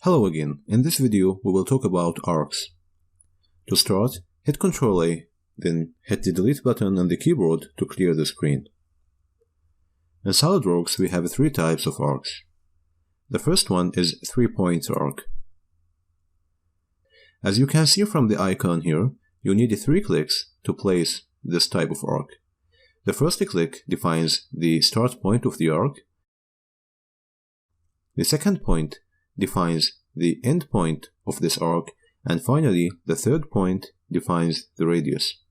Hello again. In this video we will talk about arcs. To start, hit Ctrl A, then hit the delete button on the keyboard to clear the screen. In SolidWorks we have three types of arcs. The first one is 3-point arc. As you can see from the icon here, you need 3 clicks to place this type of arc. The first click defines the start point of the arc. The second point defines the end point of this arc, and finally the third point defines the radius.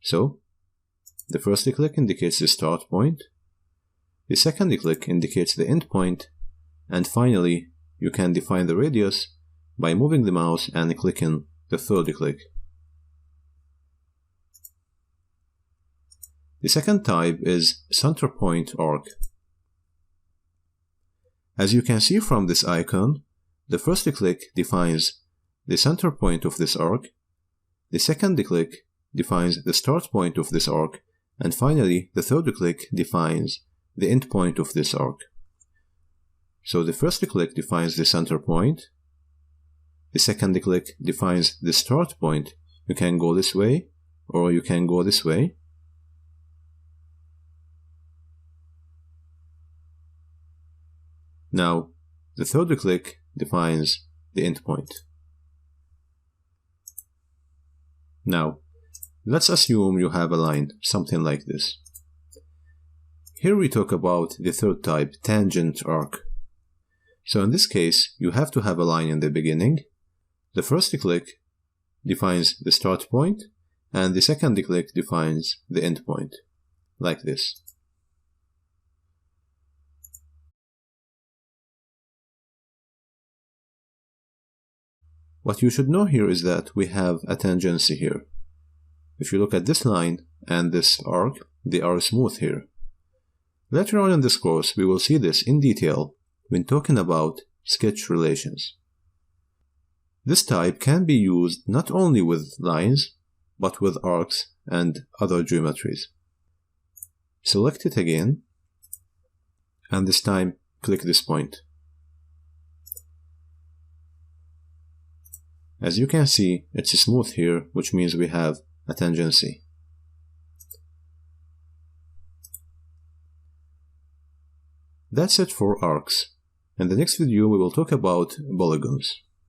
So, the first click indicates the start point, the second click indicates the end point, and finally you can define the radius by moving the mouse and clicking the third click. The second type is center point arc. As you can see from this icon, the first click defines the center point of this arc, the second click defines the start point of this arc, and finally the third click defines the end point of this arc. So the first click defines the center point, the second click defines the start point. You can go this way or you can go this way. Now, the third click defines the end point. Now, let's assume you have a line, something like this. Here we talk about the third type, tangent arc. So in this case, you have to have a line in the beginning. The first click defines the start point, and the second click defines the end point, like this. What you should know here is that we have a tangency here. If you look at this line and this arc, they are smooth here. Later on in this course, we will see this in detail when talking about sketch relations. This type can be used not only with lines, but with arcs and other geometries. Select it again, and this time click this point. As you can see, it's smooth here, which means we have a tangency. That's it for arcs. In the next video we will talk about polygons.